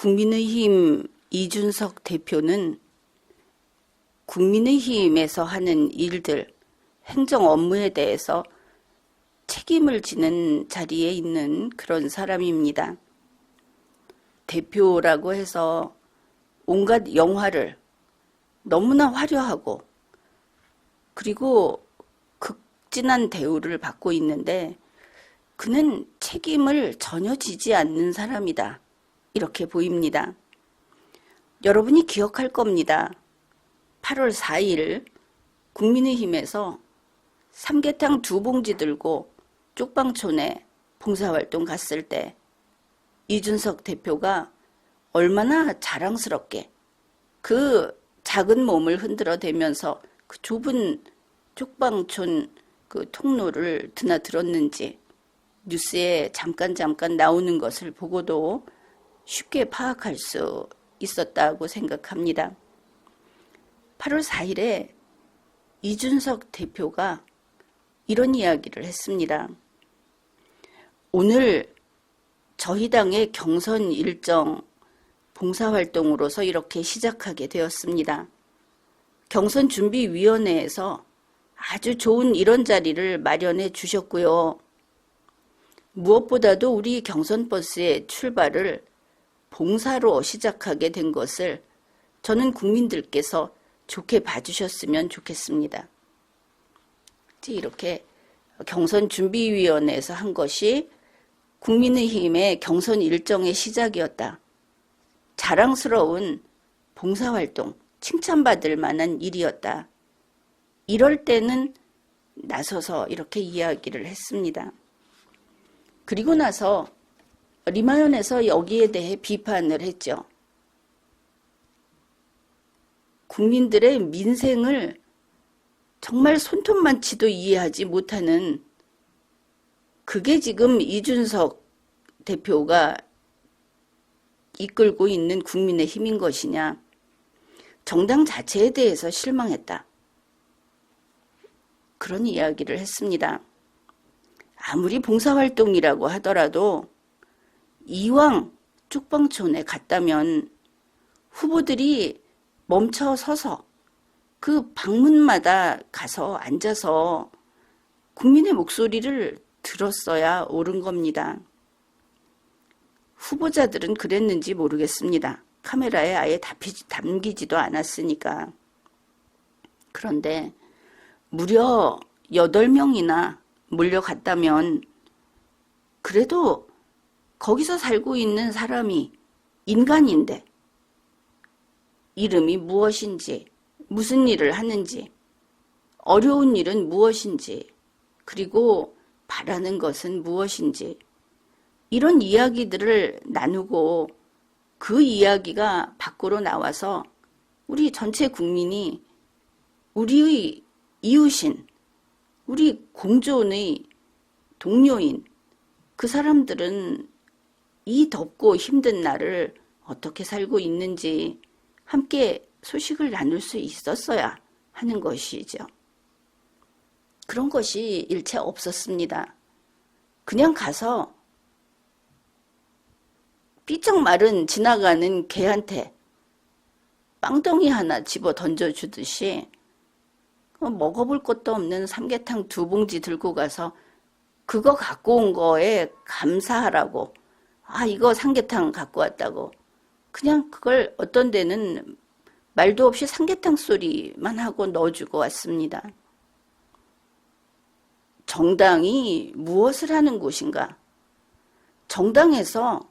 국민의힘 이준석 대표는 국민의힘에서 하는 일들, 행정 업무에 대해서 책임을 지는 자리에 있는 그런 사람입니다. 대표라고 해서 온갖 영화를 너무나 화려하고 그리고 극진한 대우를 받고 있는데 그는 책임을 전혀 지지 않는 사람이다. 이렇게 보입니다. 여러분이 기억할 겁니다. 8월 4일 국민의힘에서 삼계탕 2봉지 들고 쪽방촌에 봉사활동 갔을 때 이준석 대표가 얼마나 자랑스럽게 그 작은 몸을 흔들어대면서 그 좁은 쪽방촌 그 통로를 드나들었는지 뉴스에 잠깐 나오는 것을 보고도 쉽게 파악할 수 있었다고 생각합니다. 8월 4일에 이준석 대표가 이런 이야기를 했습니다. 오늘 저희 당의 경선 일정 봉사활동으로서 이렇게 시작하게 되었습니다. 경선준비위원회에서 아주 좋은 이런 자리를 마련해 주셨고요. 무엇보다도 우리 경선버스의 출발을 봉사로 시작하게 된 것을 저는 국민들께서 좋게 봐주셨으면 좋겠습니다. 이렇게 경선준비위원회에서 한 것이 국민의힘의 경선 일정의 시작이었다. 자랑스러운 봉사활동, 칭찬받을 만한 일이었다. 이럴 때는 나서서 이렇게 이야기를 했습니다. 그리고 나서 리마연에서 여기에 대해 비판을 했죠. 국민들의 민생을 정말 손톱만치도 이해하지 못하는 그게 지금 이준석 대표가 이끌고 있는 국민의힘인 것이냐. 정당 자체에 대해서 실망했다. 그런 이야기를 했습니다. 아무리 봉사활동이라고 하더라도 이왕 쪽방촌에 갔다면 후보들이 멈춰 서서 그 방문마다 가서 앉아서 국민의 목소리를 들었어야 옳은 겁니다. 후보자들은 그랬는지 모르겠습니다. 카메라에 아예 담기지도 않았으니까. 그런데 무려 8명이나 몰려갔다면 그래도 거기서 살고 있는 사람이 인간인데 이름이 무엇인지, 무슨 일을 하는지, 어려운 일은 무엇인지, 그리고 바라는 것은 무엇인지 이런 이야기들을 나누고 그 이야기가 밖으로 나와서 우리 전체 국민이 우리의 이웃인, 우리 공존의 동료인 그 사람들은 이 덥고 힘든 날을 어떻게 살고 있는지 함께 소식을 나눌 수 있었어야 하는 것이죠. 그런 것이 일체 없었습니다. 그냥 가서 삐쩍 마른 지나가는 개한테 빵덩이 하나 집어 던져주듯이 먹어볼 것도 없는 삼계탕 2봉지 들고 가서 그거 갖고 온 거에 감사하라고 이거 삼계탕 갖고 왔다고 그냥 그걸 어떤 데는 말도 없이 삼계탕 소리만 하고 넣어주고 왔습니다. 정당이 무엇을 하는 곳인가? 정당에서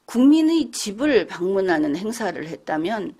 국민의 집을 방문하는 행사를 했다면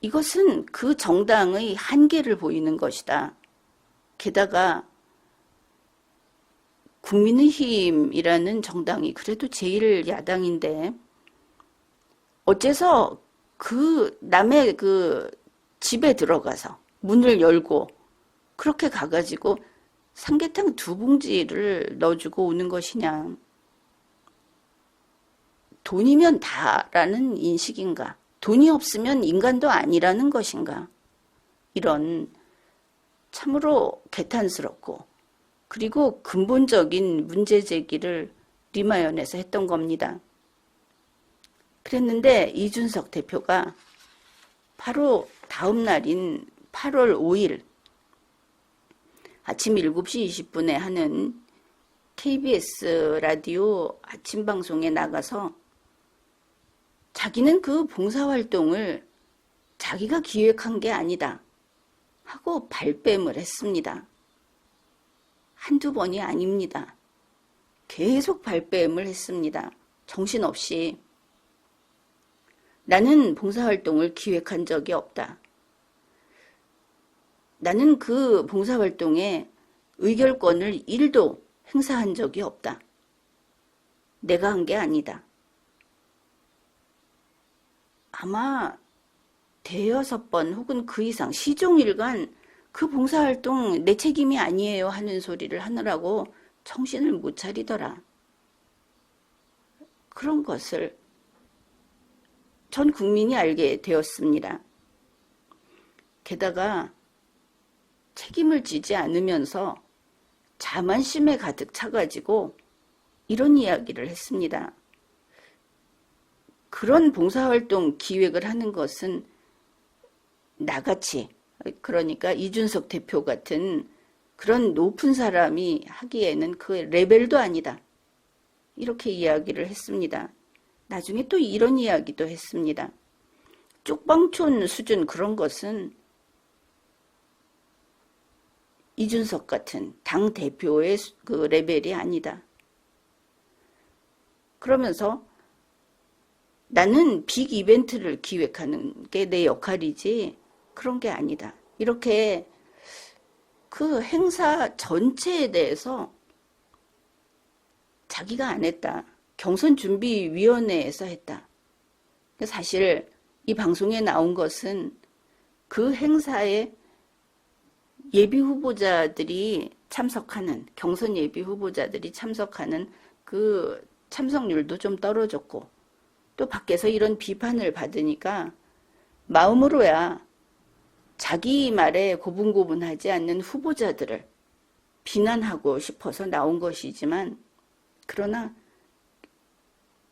이것은 그 정당의 한계를 보이는 것이다. 게다가 국민의힘이라는 정당이 그래도 제일 야당인데 어째서 그 남의 그 집에 들어가서 문을 열고 그렇게 가가지고 삼계탕 2봉지를 넣어주고 오는 것이냐. 돈이면 다라는 인식인가? 돈이 없으면 인간도 아니라는 것인가? 이런 참으로 개탄스럽고 그리고 근본적인 문제 제기를 리마연에서 했던 겁니다. 그랬는데 이준석 대표가 바로 다음 날인 8월 5일 아침 7시 20분에 하는 KBS 라디오 아침 방송에 나가서 자기는 그 봉사활동을 자기가 기획한 게 아니다 하고 발뺌을 했습니다. 한두 번이 아닙니다. 계속 발뺌을 했습니다. 정신없이. 나는 봉사활동을 기획한 적이 없다. 나는 그 봉사활동에 의결권을 1도 행사한 적이 없다. 내가 한 게 아니다. 아마 대여섯 번 혹은 그 이상 시종일관 그 봉사활동 내 책임이 아니에요 하는 소리를 하느라고 정신을 못 차리더라. 그런 것을 전 국민이 알게 되었습니다. 게다가 책임을 지지 않으면서 자만심에 가득 차가지고 이런 이야기를 했습니다. 그런 봉사활동 기획을 하는 것은 나같이, 그러니까 이준석 대표 같은 그런 높은 사람이 하기에는 그 레벨도 아니다. 이렇게 이야기를 했습니다. 나중에 또 이런 이야기도 했습니다. 쪽방촌 수준 그런 것은 이준석 같은 당 대표의 그 레벨이 아니다. 그러면서 나는 빅 이벤트를 기획하는 게 내 역할이지 그런 게 아니다. 이렇게 그 행사 전체에 대해서 자기가 안 했다. 경선준비위원회에서 했다. 사실 이 방송에 나온 것은 그 행사에 예비 후보자들이 참석하는, 경선 예비 후보자들이 참석하는 그 참석률도 좀 떨어졌고 또 밖에서 이런 비판을 받으니까 마음으로야 자기 말에 고분고분하지 않는 후보자들을 비난하고 싶어서 나온 것이지만, 그러나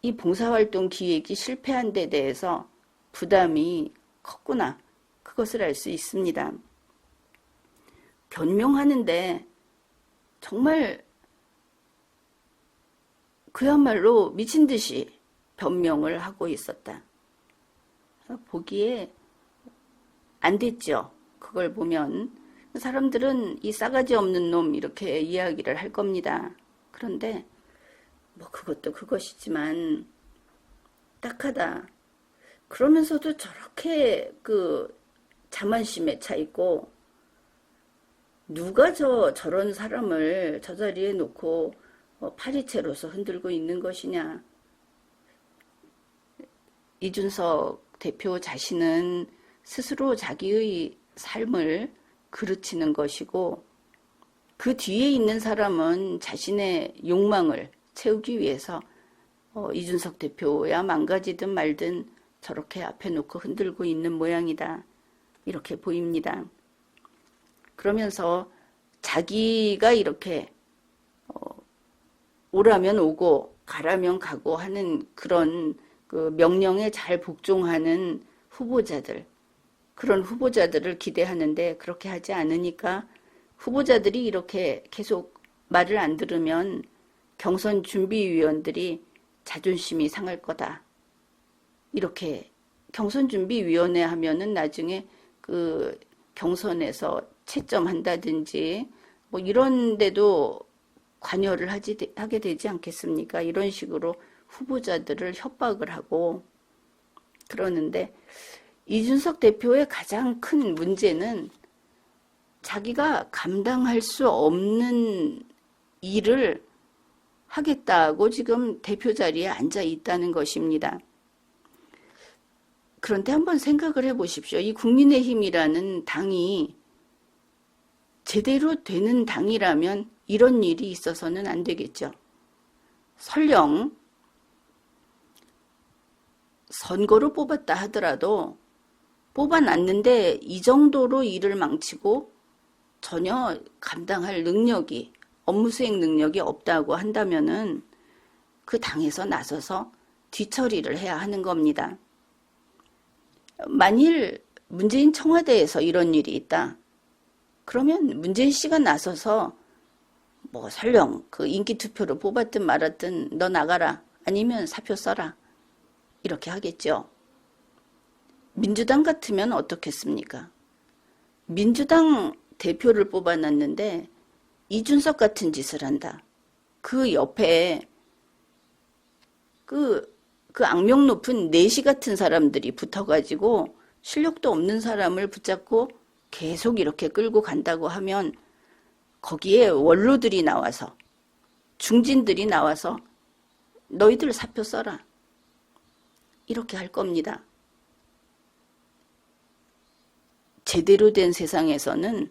이 봉사활동 기획이 실패한 데 대해서 부담이 컸구나. 그것을 알 수 있습니다. 변명하는데 정말 그야말로 미친 듯이 변명을 하고 있었다. 보기에 안 됐죠. 그걸 보면 사람들은 이 싸가지 없는 놈 이렇게 이야기를 할 겁니다. 그런데 뭐 그것도 그것이지만 딱하다. 그러면서도 저렇게 그 자만심에 차 있고 누가 저런 사람을 저 자리에 놓고 파리채로서 흔들고 있는 것이냐. 이준석 대표 자신은 스스로 자기의 삶을 그르치는 것이고 그 뒤에 있는 사람은 자신의 욕망을 채우기 위해서 이준석 대표야 망가지든 말든 저렇게 앞에 놓고 흔들고 있는 모양이다. 이렇게 보입니다. 그러면서 자기가 이렇게 오라면 오고 가라면 가고 하는 그런 그 명령에 잘 복종하는 후보자들, 그런 후보자들을 기대하는데 그렇게 하지 않으니까 후보자들이 이렇게 계속 말을 안 들으면 경선 준비위원들이 자존심이 상할 거다. 이렇게 경선준비위원회 하면은 나중에 그 경선에서 채점한다든지 뭐 이런 데도 관여를 하게 되지 않겠습니까? 이런 식으로 후보자들을 협박을 하고 그러는데 이준석 대표의 가장 큰 문제는 자기가 감당할 수 없는 일을 하겠다고 지금 대표 자리에 앉아 있다는 것입니다. 그런데 한번 생각을 해보십시오. 이 국민의힘이라는 당이 제대로 되는 당이라면 이런 일이 있어서는 안 되겠죠. 설령 선거로 뽑았다 하더라도 뽑아놨는데 이 정도로 일을 망치고 전혀 감당할 능력이, 업무 수행 능력이 없다고 한다면은 그 당에서 나서서 뒤처리를 해야 하는 겁니다. 만일 문재인 청와대에서 이런 일이 있다. 그러면 문재인 씨가 나서서 뭐 설령 그 인기 투표로 뽑았든 말았든 너 나가라. 아니면 사표 써라. 이렇게 하겠죠. 민주당 같으면 어떻겠습니까? 민주당 대표를 뽑아놨는데 이준석 같은 짓을 한다. 그 옆에 그 악명 높은 내시 같은 사람들이 붙어가지고 실력도 없는 사람을 붙잡고 계속 이렇게 끌고 간다고 하면 거기에 원로들이 나와서 중진들이 나와서 너희들 사표 써라. 이렇게 할 겁니다. 제대로 된 세상에서는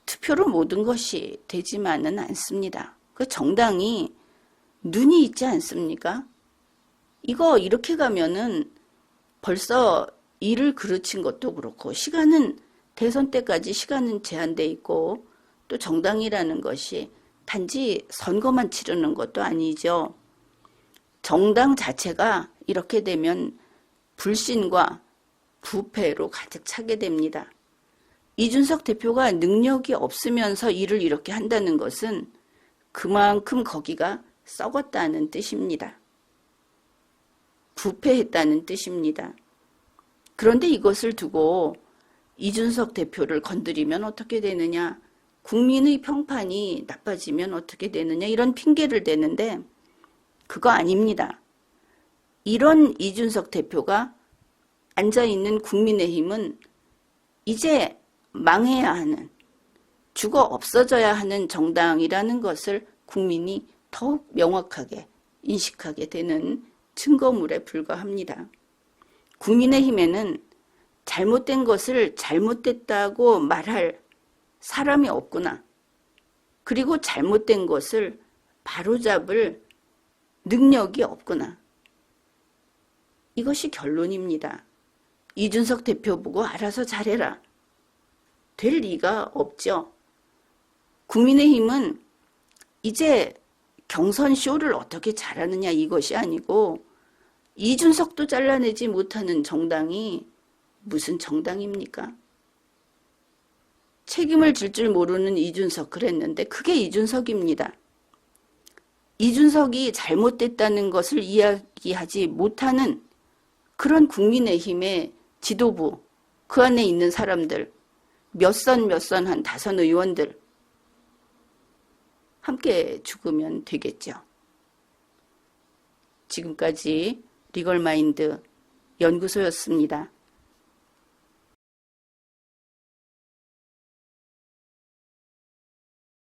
투표로 모든 것이 되지만은 않습니다. 그 정당이 눈이 있지 않습니까? 이거 이렇게 가면은 벌써 일을 그르친 것도 그렇고 시간은 대선 때까지 시간은 제한돼 있고 또 정당이라는 것이 단지 선거만 치르는 것도 아니죠. 정당 자체가 이렇게 되면 불신과 부패로 가득 차게 됩니다. 이준석 대표가 능력이 없으면서 일을 이렇게 한다는 것은 그만큼 거기가 썩었다는 뜻입니다. 부패했다는 뜻입니다. 그런데 이것을 두고 이준석 대표를 건드리면 어떻게 되느냐, 국민의 평판이 나빠지면 어떻게 되느냐 이런 핑계를 대는데 그거 아닙니다. 이런 이준석 대표가 앉아있는 국민의힘은 이제 망해야 하는, 죽어 없어져야 하는 정당이라는 것을 국민이 더욱 명확하게 인식하게 되는 증거물에 불과합니다. 국민의힘에는 잘못된 것을 잘못됐다고 말할 사람이 없구나. 그리고 잘못된 것을 바로잡을 능력이 없구나. 이것이 결론입니다. 이준석 대표 보고 알아서 잘해라. 될 리가 없죠. 국민의힘은 이제 경선 쇼를 어떻게 잘하느냐 이것이 아니고 이준석도 잘라내지 못하는 정당이 무슨 정당입니까? 책임을 질 줄 모르는 이준석 그랬는데 그게 이준석입니다. 이준석이 잘못됐다는 것을 이야기하지 못하는 그런 국민의힘의 지도부, 그 안에 있는 사람들, 몇 선 한 다선 의원들 함께 죽으면 되겠죠. 지금까지 리걸마인드 연구소였습니다.